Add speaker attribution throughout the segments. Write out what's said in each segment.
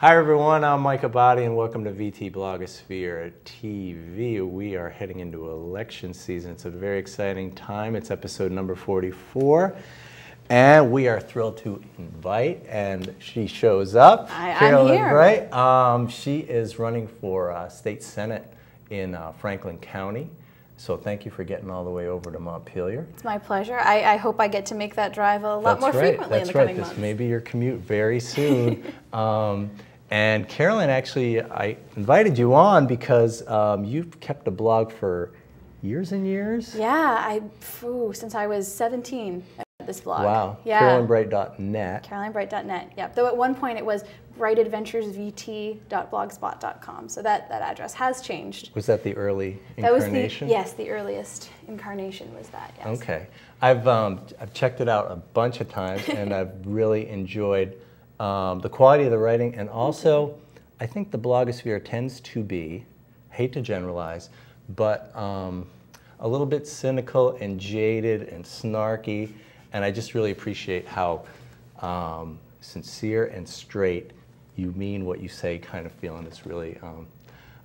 Speaker 1: Hi everyone, I'm Mike Abadi and welcome to VTblogosphereTV. We are heading into election season. It's a very exciting time. It's episode number 44. And we are thrilled to invite, and she shows up,
Speaker 2: Carolyn, I'm here.
Speaker 1: Right? She is running for state senate in Franklin County. So thank you for getting all the way over to Montpelier.
Speaker 2: It's my pleasure. I hope I get to make that drive a lot more frequently in the coming months.
Speaker 1: This may be your commute very soon. And Carolyn, actually, I invited you on because you've kept a blog for years and years.
Speaker 2: Yeah, since I was 17. This blog.
Speaker 1: Wow.
Speaker 2: Yeah.
Speaker 1: CarolynBright.net.
Speaker 2: CarolynBright.net. Yep. Though at one point it was brightadventuresvt.blogspot.com. So that address has changed.
Speaker 1: Was that the early incarnation?
Speaker 2: Yes, the earliest incarnation was that. Yes.
Speaker 1: Okay. I've checked it out a bunch of times, and I've really enjoyed the quality of the writing, and also I think the blogosphere tends to be, hate to generalize, but a little bit cynical and jaded and snarky. And I just really appreciate how sincere and straight you mean what you say kind of feeling. It's really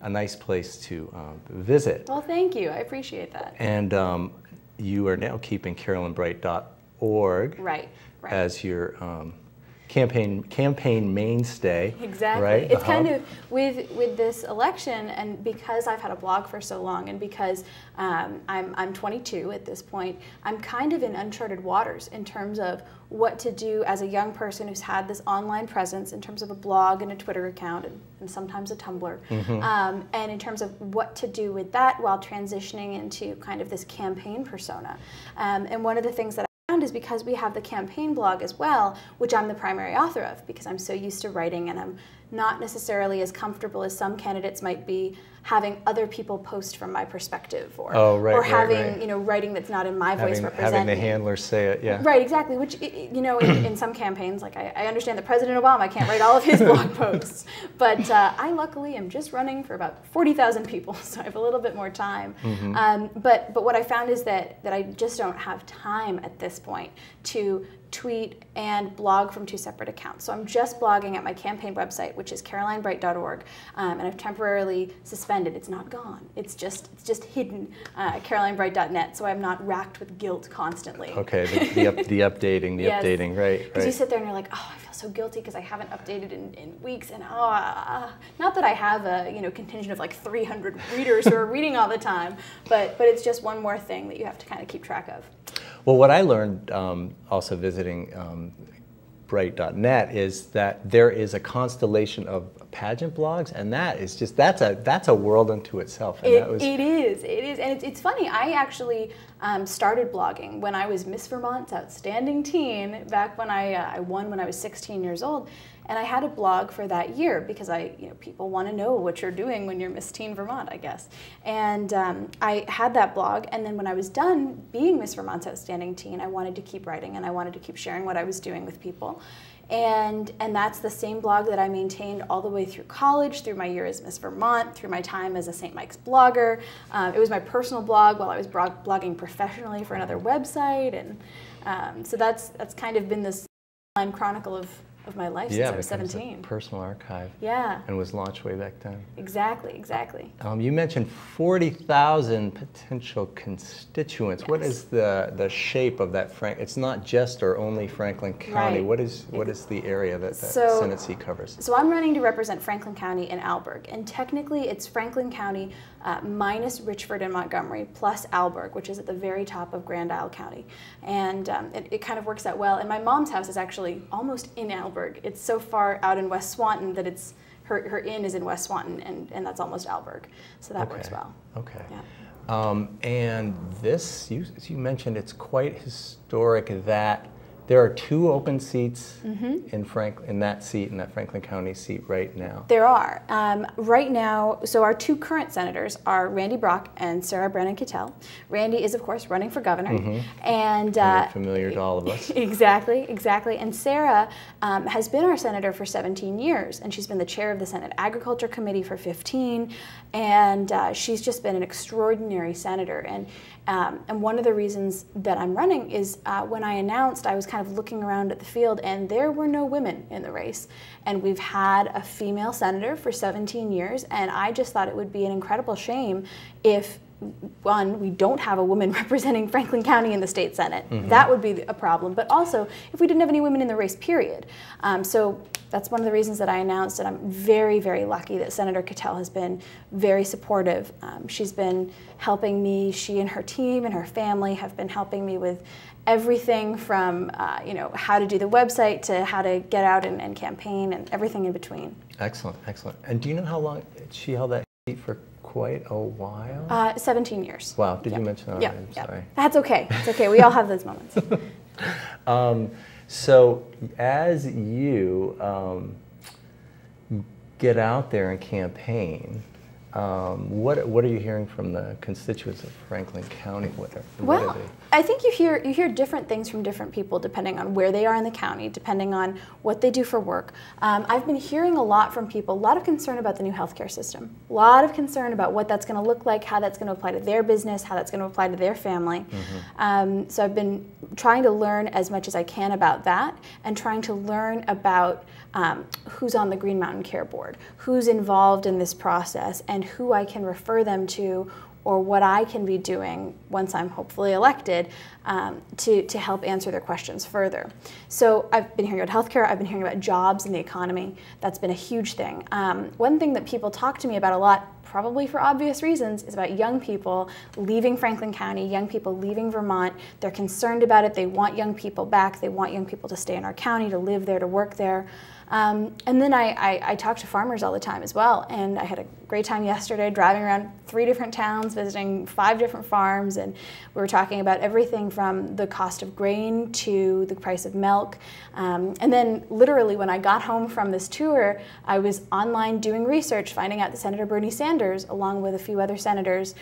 Speaker 1: a nice place to visit.
Speaker 2: Well, thank you. I appreciate that.
Speaker 1: And you are now keeping CarolynBright.org as your campaign mainstay.
Speaker 2: Exactly.
Speaker 1: Right?
Speaker 2: It's kind of with this election, and because I've had a blog for so long, and because I'm 22 at this point, I'm kind of in uncharted waters in terms of what to do as a young person who's had this online presence in terms of a blog and a Twitter account and sometimes a Tumblr, and in terms of what to do with that while transitioning into kind of this campaign persona. And one of the things that is because we have the campaign blog as well, which I'm the primary author of, because I'm so used to writing, and I'm not necessarily as comfortable as some candidates might be having other people post from my perspective, or having you know, writing that's not in my voice represented.
Speaker 1: Having the handler say it, yeah.
Speaker 2: Right, exactly. Which, you know, in some campaigns, like I understand that President Obama can't write all of his blog posts, but I luckily am just running for about 40,000 people, so I have a little bit more time. But what I found is that I just don't have time at this point to tweet and blog from two separate accounts. So I'm just blogging at my campaign website, which is CarolynBright.org, and I've temporarily suspended. It's not gone. It's just hidden, CarolynBright.net, so I'm not racked with guilt constantly.
Speaker 1: Okay, the updating,
Speaker 2: yes.
Speaker 1: Updating, right.
Speaker 2: Because you sit there and you're like, oh, I feel so guilty because I haven't updated in weeks, and not that I have a contingent of like 300 readers who are reading all the time, but it's just one more thing that you have to kind of keep track of.
Speaker 1: Well, what I learned also visiting Bright.net is that there is a constellation of pageant blogs, and that is just that's a world unto itself. And
Speaker 2: it is, and it's funny. I actually started blogging when I was Miss Vermont's Outstanding Teen, back when I won when I was 16 years old. And I had a blog for that year because people want to know what you're doing when you're Miss Teen Vermont, I guess. And I had that blog, and then when I was done being Miss Vermont's Outstanding Teen, I wanted to keep writing, and I wanted to keep sharing what I was doing with people. And that's the same blog that I maintained all the way through college, through my year as Miss Vermont, through my time as a St. Mike's blogger. It was my personal blog while I was blogging professionally for another website, and so that's kind of been this online chronicle of my life since I was 17.
Speaker 1: A personal archive.
Speaker 2: Yeah.
Speaker 1: And was launched way back then.
Speaker 2: Exactly.
Speaker 1: You mentioned 40,000 potential constituents.
Speaker 2: Yes.
Speaker 1: What is the shape of that? It's not just or only Franklin County.
Speaker 2: Right.
Speaker 1: What is the area that Senate seat covers?
Speaker 2: So I'm running to represent Franklin County and Alburgh, and technically it's Franklin County minus Richford and Montgomery plus Alburgh, which is at the very top of Grand Isle County, and it kind of works out well. And my mom's house is actually almost in Alburgh. It's so far out in West Swanton that it's her inn is in West Swanton, and that's almost Alburgh, so that works well. Okay. Yeah.
Speaker 1: And this, you mentioned, it's quite historic that there are two open seats in that Franklin County seat right now.
Speaker 2: There are. Right now, so our two current senators are Randy Brock and Sarah Brannon-Cattell. Randy is, of course, running for governor. And
Speaker 1: familiar to all of us.
Speaker 2: Exactly. And Sarah has been our senator for 17 years, and she's been the chair of the Senate Agriculture Committee for 15, and she's just been an extraordinary senator. And one of the reasons that I'm running is when I announced, I was kind of looking around at the field and there were no women in the race. And we've had a female senator for 17 years, and I just thought it would be an incredible shame if, one, we don't have a woman representing Franklin County in the state Senate. Mm-hmm. That would be a problem. But also, if we didn't have any women in the race, period. So that's one of the reasons that I announced, and I'm very, very lucky that Senator Cattell has been very supportive. She's been helping me. She and her team and her family have been helping me with everything from how to do the website to how to get out and campaign and everything in between.
Speaker 1: Excellent, excellent. And do you know how long she held that seat for? Quite a while?
Speaker 2: 17 years.
Speaker 1: Wow, did you mention that?
Speaker 2: Yeah,
Speaker 1: I'm sorry.
Speaker 2: That's okay. It's okay. We all have those moments.
Speaker 1: So as you get out there and campaign, what are you hearing from the constituents of Franklin County?
Speaker 2: Well, I think you hear different things from different people depending on where they are in the county, depending on what they do for work. I've been hearing a lot from people, a lot of concern about the new healthcare system, a lot of concern about what that's going to look like, how that's going to apply to their business, how that's going to apply to their family. Mm-hmm. So I've been trying to learn as much as I can about that, and trying to learn about who's on the Green Mountain Care Board, who's involved in this process, and who I can refer them to, or what I can be doing once I'm hopefully elected to help answer their questions further. So I've been hearing about healthcare, I've been hearing about jobs and the economy. That's been a huge thing. One thing that people talk to me about a lot, probably for obvious reasons, is about young people leaving Franklin County, young people leaving Vermont. They're concerned about it. They want young people back. They want young people to stay in our county, to live there, to work there. And then I talk to farmers all the time as well, and I had a great time yesterday driving around 3 different towns, visiting 5 different farms, and we were talking about everything from the cost of grain to the price of milk. And then literally when I got home from this tour, I was online doing research, finding out that Senator Bernie Sanders, along with a few other senators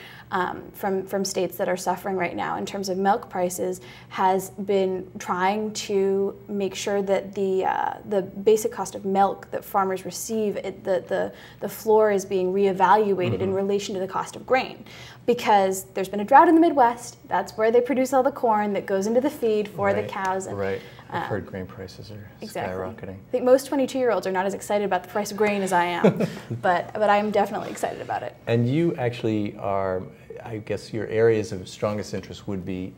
Speaker 2: from states that are suffering right now in terms of milk prices, has been trying to make sure that the basic cost of milk that farmers receive, the floor is being reevaluated in relation to the cost of grain, because there's been a drought in the Midwest. That's where they produce all the corn that goes into the feed for the cows. And,
Speaker 1: right. I've heard grain prices are skyrocketing. I
Speaker 2: think most 22-year-olds are not as excited about the price of grain as I am, but I am definitely excited about it.
Speaker 1: And you actually are, I guess your areas of strongest interest would be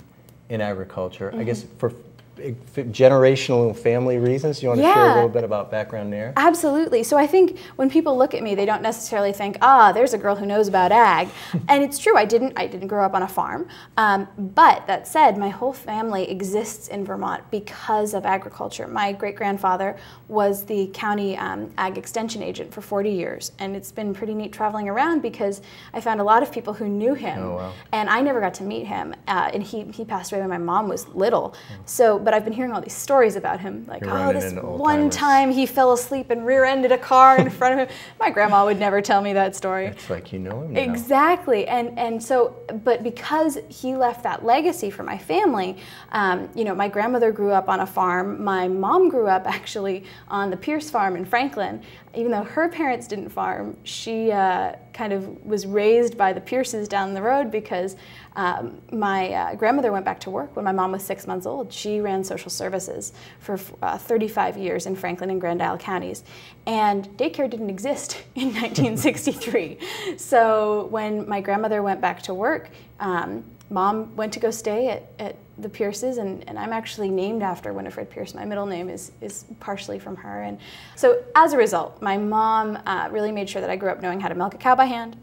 Speaker 1: in agriculture. I guess for generational family reasons. You want to share a little bit about background there?
Speaker 2: Absolutely. So I think when people look at me, they don't necessarily think, there's a girl who knows about ag. And it's true, I didn't grow up on a farm. But that said, my whole family exists in Vermont because of agriculture. My great-grandfather was the county ag extension agent for 40 years. And it's been pretty neat traveling around because I found a lot of people who knew him.
Speaker 1: Oh, wow.
Speaker 2: And I never got to meet him. And he passed away when my mom was little. But I've been hearing all these stories about him, like, this one time he fell asleep and rear-ended a car in front of him. My grandma would never tell me that story.
Speaker 1: It's like, you know him now.
Speaker 2: Exactly, and so, but because he left that legacy for my family, my grandmother grew up on a farm. My mom grew up actually on the Pierce farm in Franklin. Even though her parents didn't farm, she kind of was raised by the Pierces down the road because my grandmother went back to work when my mom was 6 months old. She ran social services for 35 years in Franklin and Grand Isle counties. And daycare didn't exist in 1963. So when my grandmother went back to work, Mom went to go stay at the Pierces, and I'm actually named after Winifred Pierce. My middle name is partially from her. And so as a result, my mom really made sure that I grew up knowing how to milk a cow by hand,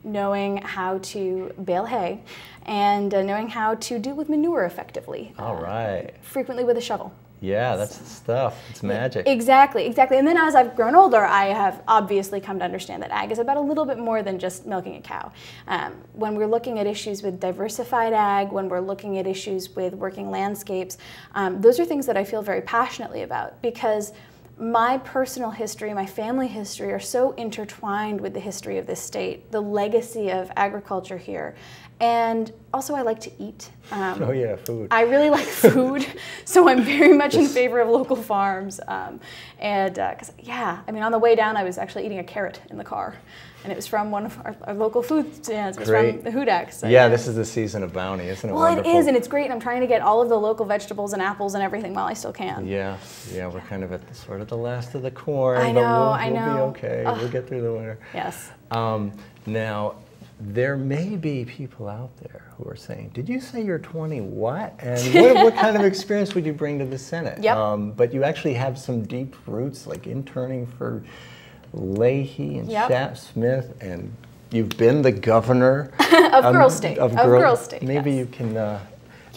Speaker 2: knowing how to bale hay, and knowing how to deal with manure effectively.
Speaker 1: All right.
Speaker 2: Frequently with a shovel.
Speaker 1: Yeah, that's the stuff. It's magic.
Speaker 2: Exactly, exactly. And then as I've grown older, I have obviously come to understand that ag is about a little bit more than just milking a cow. When we're looking at issues with diversified ag, when we're looking at issues with working landscapes, those are things that I feel very passionately about because my personal history, my family history are so intertwined with the history of this state, the legacy of agriculture here. And also I like to eat.
Speaker 1: Oh yeah, food.
Speaker 2: I really like food, so I'm very much in favor of local farms. Because yeah, I mean, on the way down I was actually eating a carrot in the car. And it was from one of our local food stands. It was from the Hudaks. So,
Speaker 1: yeah, this is the season of bounty, isn't it?
Speaker 2: Well,
Speaker 1: wonderful?
Speaker 2: It is, and it's great. I'm trying to get all of the local vegetables and apples and everything while I still can.
Speaker 1: Yeah, we're kind of at the, sort of the last of the corn.
Speaker 2: I know,
Speaker 1: but we'll be okay. We'll get through the winter.
Speaker 2: Yes.
Speaker 1: Now, there may be people out there who are saying, did you say you're 20? What? And what kind of experience would you bring to the Senate?
Speaker 2: Yep.
Speaker 1: But you actually have some deep roots, like interning for Leahy and
Speaker 2: Yep.
Speaker 1: Smith, and you've been the governor
Speaker 2: of Girl State. Of Girl State.
Speaker 1: Maybe
Speaker 2: yes.
Speaker 1: you can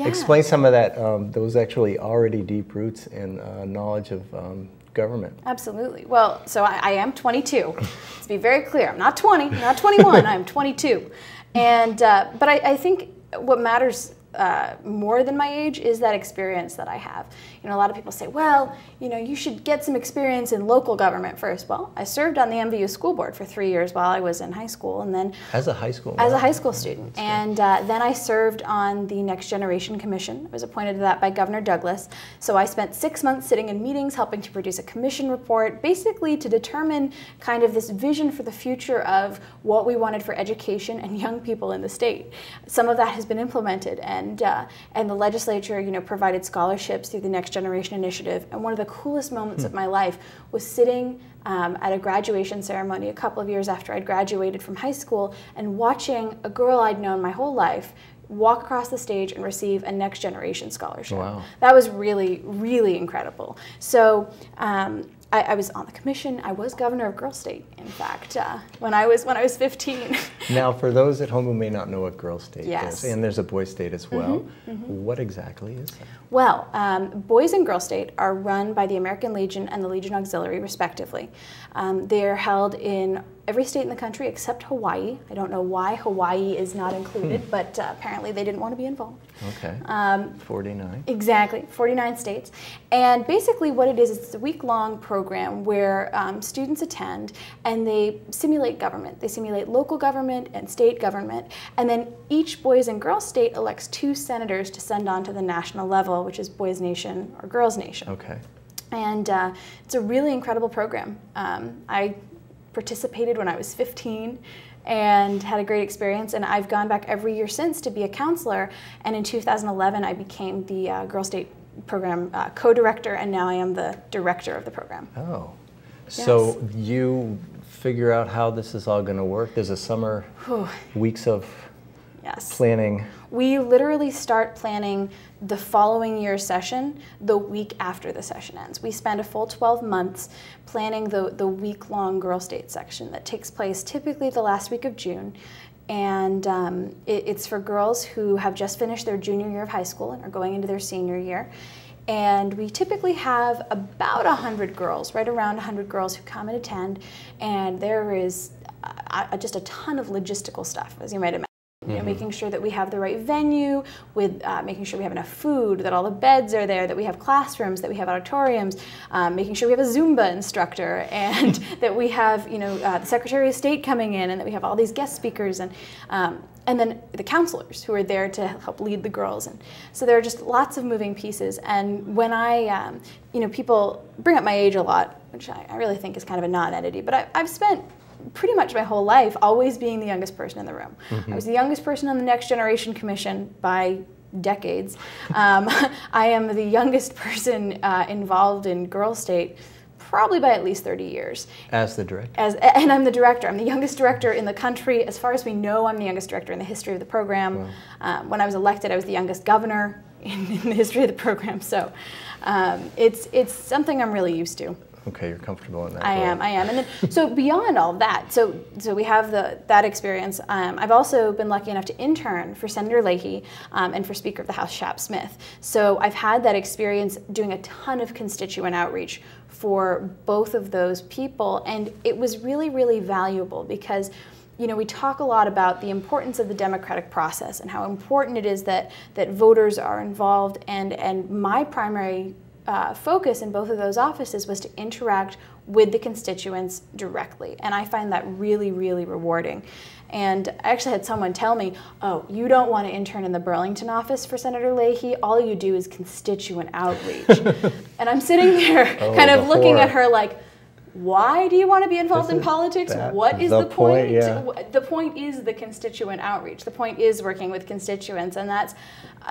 Speaker 1: explain some of that, those actually already deep roots in knowledge of government.
Speaker 2: Absolutely. Well, so I am 22. To be very clear, I'm not 20, not 21, I'm 22. And, but I think what matters more than my age is that experience that I have. You know, a lot of people say, well, you know, you should get some experience in local government first. Well, I served on the MVU school board for 3 years while I was in high school, and then
Speaker 1: as a high school
Speaker 2: student, and then I served on the Next Generation Commission. I was appointed to that by Governor Douglas. So I spent 6 months sitting in meetings, helping to produce a commission report, basically to determine kind of this vision for the future of what we wanted for education and young people in the state. Some of that has been implemented, and the legislature, you know, provided scholarships through the Next Generation Initiative. And one of the coolest moments of my life was sitting at a graduation ceremony a couple of years after I'd graduated from high school and watching a girl I'd known my whole life walk across the stage and receive a Next Generation scholarship.
Speaker 1: Wow.
Speaker 2: That was really, really incredible. So I was on the commission. I was governor of Girl State, in fact, when I was 15.
Speaker 1: Now, for those at home who may not know what Girl State
Speaker 2: Yes.
Speaker 1: is, and there's a Boy State as well, what exactly is that?
Speaker 2: Well, Boys and Girl State are run by the American Legion and the Legion Auxiliary, respectively. They're held in every state in the country except Hawaii. I don't know why Hawaii is not included, but apparently they didn't want to be involved.
Speaker 1: Okay. 49.
Speaker 2: Exactly, 49 states. And basically what it is, it's a week-long program where students attend and they simulate government. They simulate local government and state government. And then each Boys and Girls State elects 2 senators to send on to the national level, which is Boys Nation or Girls Nation.
Speaker 1: Okay.
Speaker 2: And it's a really incredible program. I participated when I was 15 and had a great experience, and I've gone back every year since to be a counselor, and in 2011 I became the Girl State program co-director, and now I am the director of the program.
Speaker 1: Oh,
Speaker 2: Yes.
Speaker 1: so you figure out how this is all going to work? There's a summer weeks of
Speaker 2: Yes.
Speaker 1: planning.
Speaker 2: We literally start planning the following year's session the week after the session ends. We spend a full 12 months planning the week-long Girl State section that takes place typically the last week of June. And it's for girls who have just finished their junior year of high school and are going into their senior year. And we typically have about 100 girls, right around 100 girls who come and attend. And there is just a ton of logistical stuff, as you might imagine. You know, making sure that we have the right venue, with making sure we have enough food, that all the beds are there, that we have classrooms, that we have auditoriums, making sure we have a Zumba instructor, and that we have, you know, the Secretary of State coming in, and that we have all these guest speakers, and then the counselors who are there to help lead the girls. And so there are just lots of moving pieces. And when I, you know, people bring up my age a lot, which I really think is kind of a non-entity, but I've spent pretty much my whole life always being the youngest person in the room. I was the youngest person on the Next Generation Commission by decades. I am the youngest person involved in Girl State probably by at least 30 years.
Speaker 1: As the director?
Speaker 2: And I'm the director. I'm the youngest director in the country. As far as we know, I'm the youngest director in the history of the program. Wow. When I was elected, I was the youngest governor in the history of the program. So it's something I'm really used to.
Speaker 1: Okay, you're comfortable in that.
Speaker 2: I am. And then, so beyond all of that, so we have that experience. I've also been lucky enough to intern for Senator Leahy and for Speaker of the House Shap Smith. So I've had that experience doing a ton of constituent outreach for both of those people, and it was really, really valuable because, you know, we talk a lot about the importance of the democratic process and how important it is that voters are involved, and my primary focus in both of those offices was to interact with the constituents directly. And I find that really, really rewarding. And I actually had someone tell me, oh, you don't want to intern in the Burlington office for Senator Leahy, all you do is constituent outreach. And I'm sitting there kind of looking at her like, why do you want to be involved in politics? What is the point?
Speaker 1: Yeah.
Speaker 2: The point is the constituent outreach. The point is working with constituents, and that's,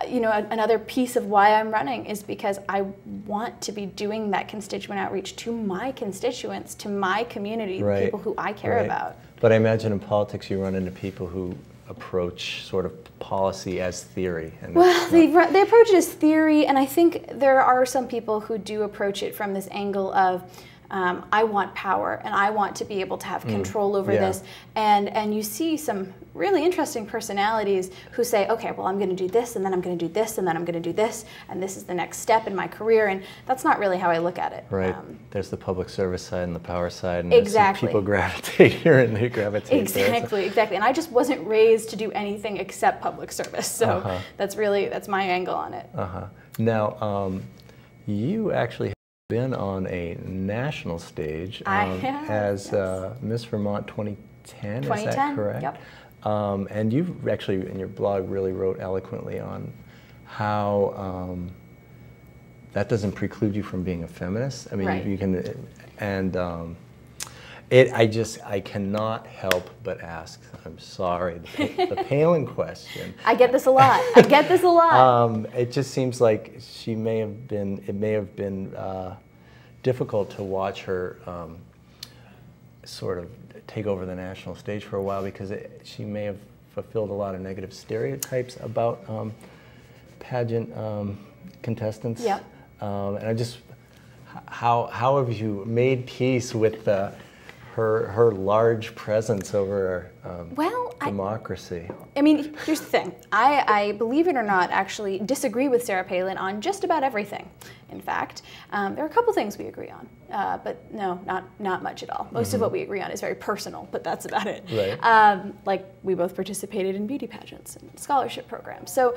Speaker 2: you know, another piece of why I'm running is because I want to be doing that constituent outreach to my constituents, to my community, the people who I care about.
Speaker 1: But I imagine in politics you run into people who approach sort of policy as theory. And
Speaker 2: well, they approach it as theory, and I think there are some people who do approach it from this angle of, I want power and I want to be able to have control over this. And you see some really interesting personalities who say, okay, well, I'm going to do this, and then I'm going to do this, and then I'm going to do this, and this is the next step in my career. And that's not really how I look at it.
Speaker 1: Right. There's the public service side and the power side. And
Speaker 2: exactly.
Speaker 1: People gravitate here and they gravitate
Speaker 2: exactly, there. Exactly. And I just wasn't raised to do anything except public service. So that's my angle on it.
Speaker 1: Now, you actually been on a national stage as Miss Vermont 2010, is that correct?
Speaker 2: Yep.
Speaker 1: And you've actually, in your blog, really wrote eloquently on how that doesn't preclude you from being a feminist. I mean, you can, and I cannot help but ask, I'm sorry, the Palin question.
Speaker 2: I get this a lot.
Speaker 1: It just seems like it may have been difficult to watch her sort of take over the national stage for a while, because she may have fulfilled a lot of negative stereotypes about pageant contestants.
Speaker 2: Yep.
Speaker 1: And I just, how have you made peace with her large presence over democracy?
Speaker 2: I mean, here's the thing. I, believe it or not, actually disagree with Sarah Palin on just about everything. In fact, there are a couple things we agree on, but no, not much at all. Most of what we agree on is very personal, but that's about it.
Speaker 1: Right.
Speaker 2: Like, we both participated in beauty pageants and scholarship programs. So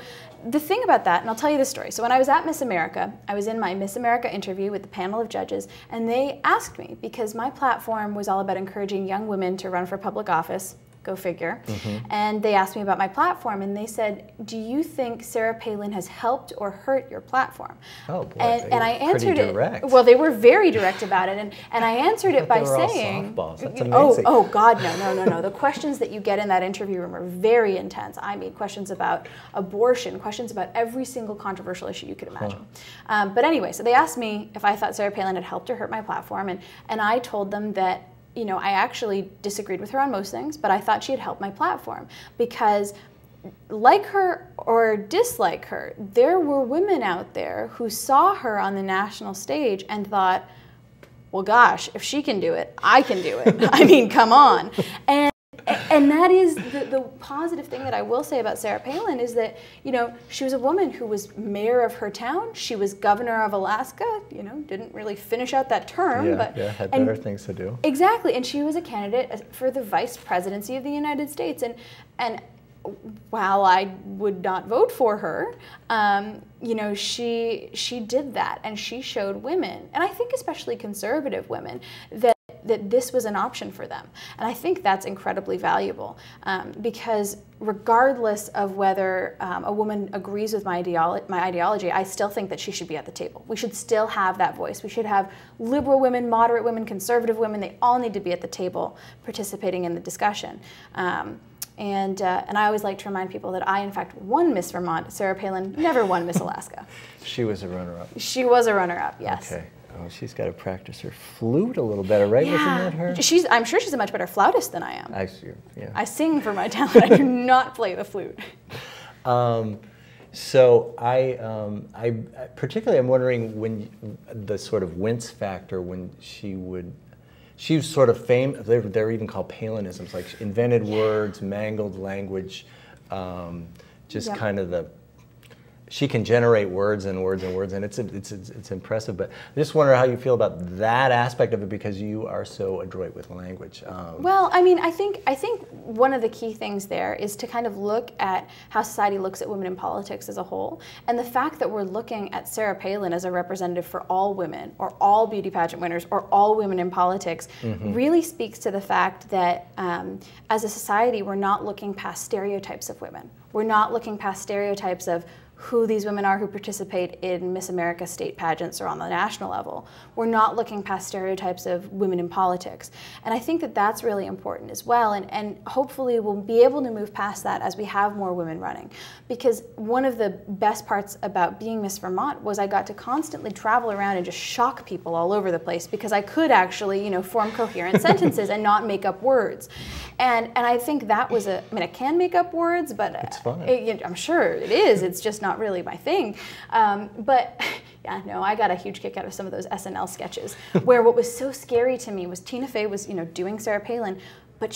Speaker 2: the thing about that, and I'll tell you the story. So when I was at Miss America, I was in my Miss America interview with the panel of judges, and they asked me, because my platform was all about encouraging young women to run for public office, go figure, and they asked me about my platform, and they said, do you think Sarah Palin has helped or hurt your platform?
Speaker 1: Oh boy,
Speaker 2: and I answered
Speaker 1: it.
Speaker 2: Well, they were very direct about it, and I answered it by saying,
Speaker 1: all softballs. That's amazing.
Speaker 2: Oh God, no. The questions that you get in that interview room are very intense. I mean, questions about abortion, questions about every single controversial issue you could imagine. But anyway, so they asked me if I thought Sarah Palin had helped or hurt my platform, and I told them that, you know, I actually disagreed with her on most things, but I thought she had helped my platform, because like her or dislike her, there were women out there who saw her on the national stage and thought, well, gosh, if she can do it, I can do it. I mean, come on. And that is the positive thing that I will say about Sarah Palin is that, you know, she was a woman who was mayor of her town. She was governor of Alaska, you know, didn't really finish out that term. But
Speaker 1: had better things to do.
Speaker 2: Exactly, and she was a candidate for the vice presidency of the United States. And while I would not vote for her, you know, she did that, and she showed women, and I think especially conservative women, that this was an option for them. And I think that's incredibly valuable, because regardless of whether a woman agrees with my ideology, I still think that she should be at the table. We should still have that voice. We should have liberal women, moderate women, conservative women. They all need to be at the table participating in the discussion. And I always like to remind people that I, in fact, won Miss Vermont. Sarah Palin never won Miss Alaska.
Speaker 1: She was a runner-up.
Speaker 2: She was a runner-up, yes.
Speaker 1: Okay. Oh, she's got to practice her flute a little better, right?
Speaker 2: Yeah.
Speaker 1: Wasn't that her?
Speaker 2: I'm sure she's a much better flautist than I am.
Speaker 1: Yeah.
Speaker 2: I sing for my talent. I do not play the flute.
Speaker 1: So I particularly, I'm wondering when the sort of wince factor when she was sort of famous. They're even called Palinisms, like invented words, mangled language, just kind of she can generate words and words and words, and it's impressive. But I just wonder how you feel about that aspect of it, because you are so adroit with language.
Speaker 2: Well, I mean, I think one of the key things there is to kind of look at how society looks at women in politics as a whole, and the fact that we're looking at Sarah Palin as a representative for all women, or all beauty pageant winners, or all women in politics, really speaks to the fact that as a society, we're not looking past stereotypes of women. We're not looking past stereotypes of who these women are who participate in Miss America state pageants or on the national level. We're not looking past stereotypes of women in politics. And I think that that's really important as well. And hopefully we'll be able to move past that as we have more women running. Because one of the best parts about being Miss Vermont was I got to constantly travel around and just shock people all over the place, because I could actually, you know, form coherent sentences and not make up words. And I think that was I mean, I can make up words, but
Speaker 1: it's fun.
Speaker 2: I'm sure it is. It's just not really my thing. But yeah, no, I got a huge kick out of some of those SNL sketches where what was so scary to me was Tina Fey was, you know, doing Sarah Palin, but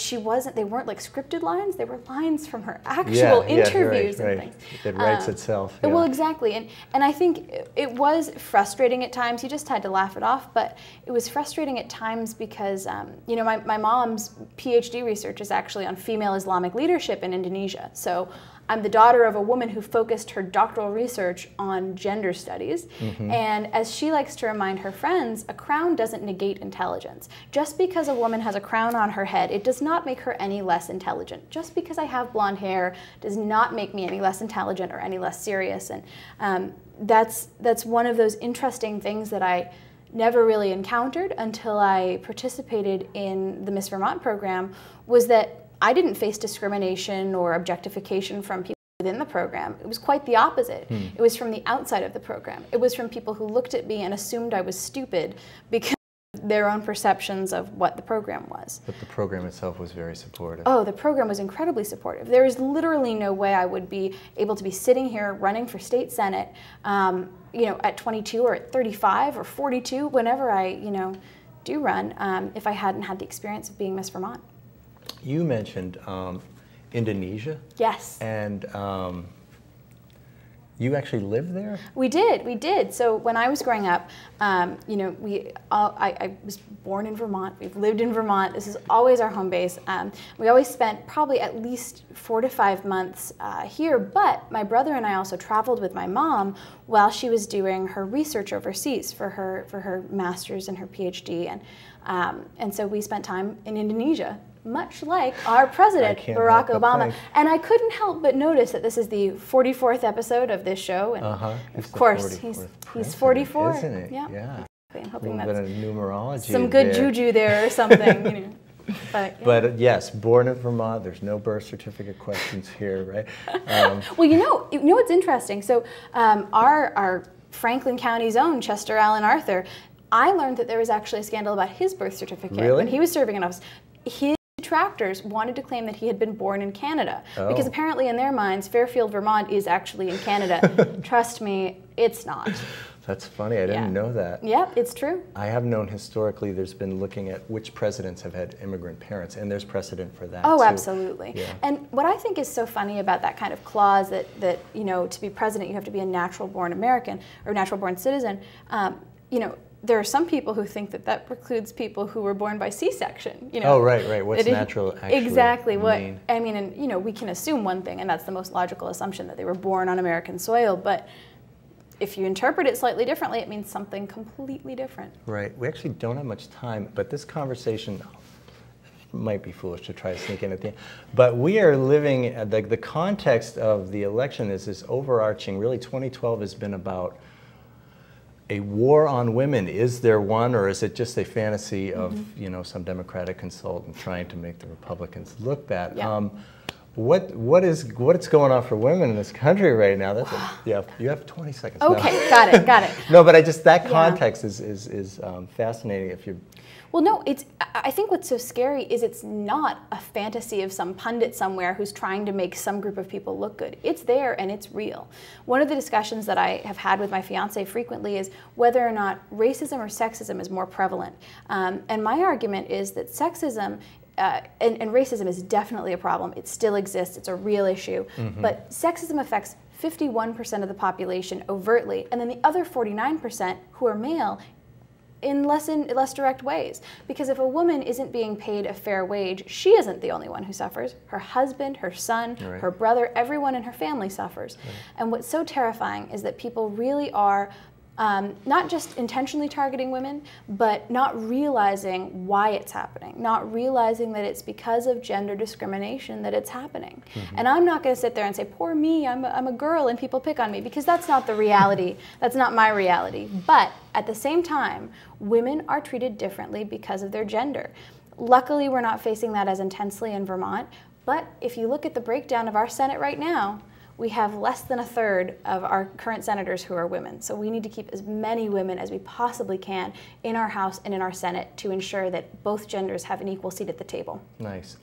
Speaker 2: they weren't like scripted lines, they were lines from her actual interviews and things.
Speaker 1: It writes itself.
Speaker 2: Yeah. Well, exactly. And I think it was frustrating at times. You just had to laugh it off, but it was frustrating at times because, you know, my mom's PhD research is actually on female Islamic leadership in Indonesia. So I'm the daughter of a woman who focused her doctoral research on gender studies. And as she likes to remind her friends, a crown doesn't negate intelligence. Just because a woman has a crown on her head, it does not make her any less intelligent. Just because I have blonde hair does not make me any less intelligent or any less serious. And that's one of those interesting things that I never really encountered until I participated in the Miss Vermont program, was that I didn't face discrimination or objectification from people within the program. It was quite the opposite. It was from the outside of the program. It was from people who looked at me and assumed I was stupid because of their own perceptions of what the program was.
Speaker 1: But the program itself was very supportive.
Speaker 2: Oh, the program was incredibly supportive. There is literally no way I would be able to be sitting here running for state senate, you know, at 22 or at 35 or 42, whenever I, you know, do run, if I hadn't had the experience of being Miss Vermont.
Speaker 1: You mentioned Indonesia.
Speaker 2: Yes.
Speaker 1: And you actually lived there?
Speaker 2: We did. So when I was growing up, you know, I was born in Vermont. We've lived in Vermont. This is always our home base. We always spent probably at least 4 to 5 months here, but my brother and I also traveled with my mom while she was doing her research overseas for her master's and her PhD. And so we spent time in Indonesia, much like our president, Barack Obama. And I couldn't help but notice that this is the 44th episode of this show. And of course, he's 44.
Speaker 1: Isn't it?
Speaker 2: Yeah. I'm hoping
Speaker 1: that's a numerology
Speaker 2: some good juju there or something. You know.
Speaker 1: But yes, born in Vermont. There's no birth certificate questions here, right?
Speaker 2: Well, you know what's interesting? So our Franklin County's own Chester Allen Arthur, I learned that there was actually a scandal about his birth certificate when he was serving in office. His detractors wanted to claim that he had been born in Canada because apparently in their minds Fairfield, Vermont is actually in Canada. Trust me, it's not.
Speaker 1: That's funny. I didn't know that.
Speaker 2: Yeah, it's true.
Speaker 1: I have known historically there's been looking at which presidents have had immigrant parents, and there's precedent for that.
Speaker 2: Oh,
Speaker 1: too.
Speaker 2: absolutely. Yeah. And what I think is so funny about that kind of clause that you know, to be president you have to be a natural-born American or natural-born citizen. You know, there are some people who think that precludes people who were born by C-section. You know,
Speaker 1: oh, right. What's natural actually
Speaker 2: exactly what
Speaker 1: mean?
Speaker 2: I mean, and you know, we can assume one thing, and that's the most logical assumption, that they were born on American soil. But if you interpret it slightly differently, it means something completely different.
Speaker 1: Right. We actually don't have much time, but this conversation might be foolish to try to sneak in at the end. But we are living, the context of the election is this overarching, really 2012 has been about a war on women. Is there one, or is it just a fantasy of you know, some Democratic consultant trying to make the Republicans look bad?
Speaker 2: Yeah.
Speaker 1: What's going on for women in this country right now? That's you have 20 seconds.
Speaker 2: Okay, no. got it.
Speaker 1: No, but that context is fascinating. If you
Speaker 2: Well, no, I think what's so scary is it's not a fantasy of some pundit somewhere who's trying to make some group of people look good. It's there and it's real. One of the discussions that I have had with my fiance frequently is whether or not racism or sexism is more prevalent. And my argument is that sexism and racism is definitely a problem. It still exists. It's a real issue. But sexism affects 51% of the population overtly, and then the other 49% who are male in less direct ways. Because if a woman isn't being paid a fair wage, she isn't the only one who suffers. Her husband, her son,
Speaker 1: right.
Speaker 2: her brother, everyone in her family suffers. Right. And what's so terrifying is that people really are not just intentionally targeting women, but not realizing why it's happening, not realizing that it's because of gender discrimination that it's happening. Mm-hmm. And I'm not going to sit there and say, poor me, I'm a girl and people pick on me, because that's not the reality. That's not my reality. But at the same time, women are treated differently because of their gender. Luckily, we're not facing that as intensely in Vermont, but if you look at the breakdown of our Senate right now, we have less than a third of our current senators who are women. So we need to keep as many women as we possibly can in our House and in our Senate to ensure that both genders have an equal seat at the table.
Speaker 1: Nice.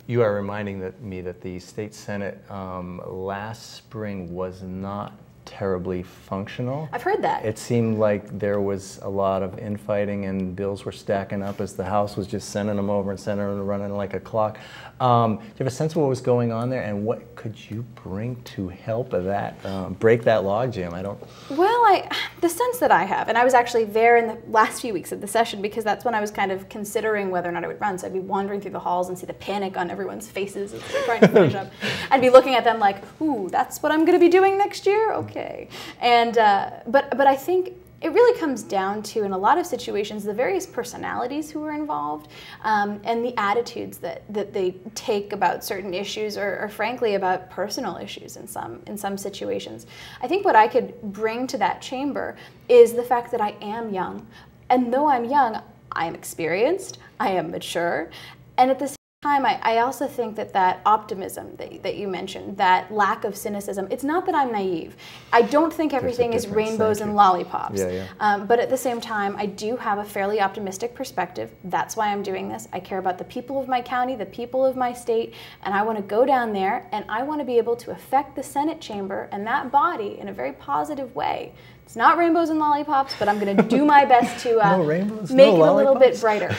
Speaker 1: You are reminding me that the state Senate last spring was not terribly functional.
Speaker 2: I've heard that.
Speaker 1: It seemed like there was a lot of infighting and bills were stacking up as the House was just sending them over and sending them running like a clock. Do you have a sense of what was going on there, and what could you bring to help that break that logjam?
Speaker 2: Well, the sense that I have, and I was actually there in the last few weeks of the session because that's when I was kind of considering whether or not I would run. So I'd be wandering through the halls and see the panic on everyone's faces as they're trying to finish up. I'd be looking at them like, ooh, that's what I'm going to be doing next year? Okay. And but I think it really comes down to, in a lot of situations, the various personalities who are involved and the attitudes that they take about certain issues, or frankly about personal issues in some situations. I think what I could bring to that chamber is the fact that I am young, and though I'm young, I am experienced, I am mature, and at the same time, I also think that optimism that you mentioned, that lack of cynicism, it's not that I'm naive. I don't think everything is rainbows and lollipops. But at the same time, I do have a fairly optimistic perspective. That's why I'm doing this. I care about the people of my county, the people of my state, and I want to go down there and I want to be able to affect the Senate chamber and that body in a very positive way. It's not rainbows and lollipops, but I'm going to do my best to make it a little bit brighter.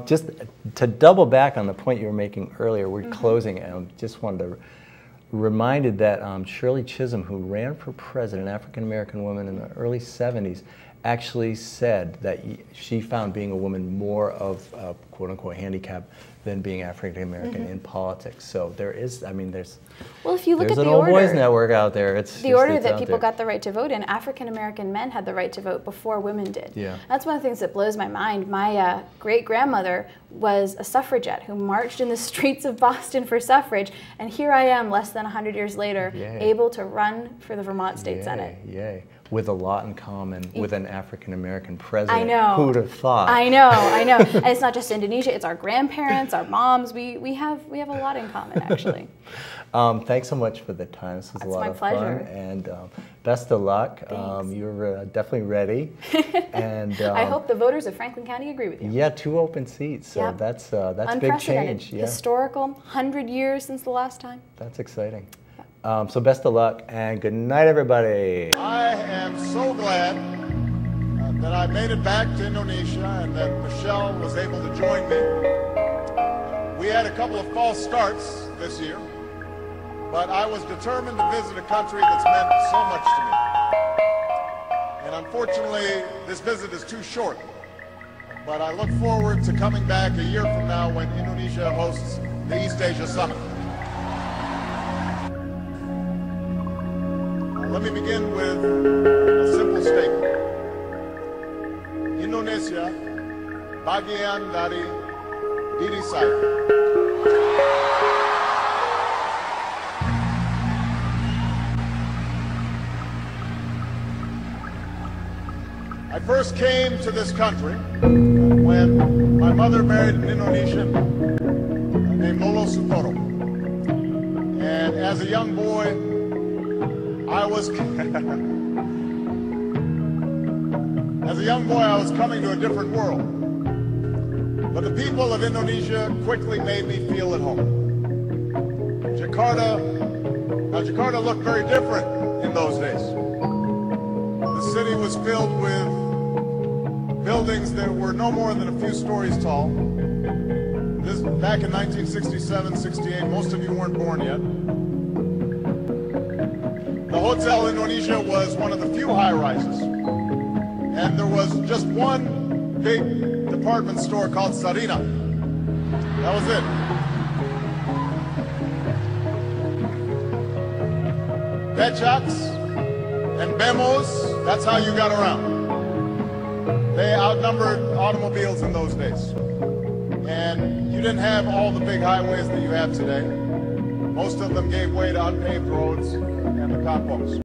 Speaker 1: Just to double back on the point you were making earlier, we're closing, and I just wanted to reminded that Shirley Chisholm, who ran for president, African-American woman in the early 70s, actually said that she found being a woman more of a quote-unquote handicap than being African-American in politics. So there is, there's
Speaker 2: well, if you look at
Speaker 1: an
Speaker 2: the
Speaker 1: old
Speaker 2: order,
Speaker 1: boys network out there. It's
Speaker 2: the order that people got the right to vote in. African-American men had the right to vote before women did.
Speaker 1: Yeah.
Speaker 2: That's one of the things that blows my mind. My great-grandmother was a suffragette who marched in the streets of Boston for suffrage, and here I am, less than 100 years later, able to run for the Vermont State Senate.
Speaker 1: Yay. With a lot in common with an African-American president.
Speaker 2: I know.
Speaker 1: Who would have thought?
Speaker 2: I know. And it's not just Indonesia, it's our grandparents, our moms. We have a lot in common, actually.
Speaker 1: Thanks so much for the time. This was a lot of fun. And best of luck. You're definitely ready. And
Speaker 2: I hope the voters of Franklin County agree with you.
Speaker 1: Yeah, 2 open seats. So that's big change. Yeah.
Speaker 2: Historical, 100 years since the last time.
Speaker 1: That's exciting. So best of luck, and good night, everybody.
Speaker 3: I am so glad that I made it back to Indonesia and that Michelle was able to join me. We had a couple of false starts this year, but I was determined to visit a country that's meant so much to me. And unfortunately, this visit is too short. But I look forward to coming back a year from now when Indonesia hosts the East Asia Summit. Let me begin with a simple statement. Indonesia, bagian dari diri saya. I first came to this country when my mother married an Indonesian named Lolo Sutoro. And as a young boy, I was coming to a different world. But the people of Indonesia quickly made me feel at home. Jakarta looked very different in those days. The city was filled with buildings that were no more than a few stories tall. This back in 1967, 68, most of you weren't born yet. Hotel Indonesia was one of the few high-rises. And there was just one big department store called Sarina. That was it. Becaks and Bemos, that's how you got around. They outnumbered automobiles in those days. And you didn't have all the big highways that you have today. Most of them gave way to unpaved roads and the kampongs.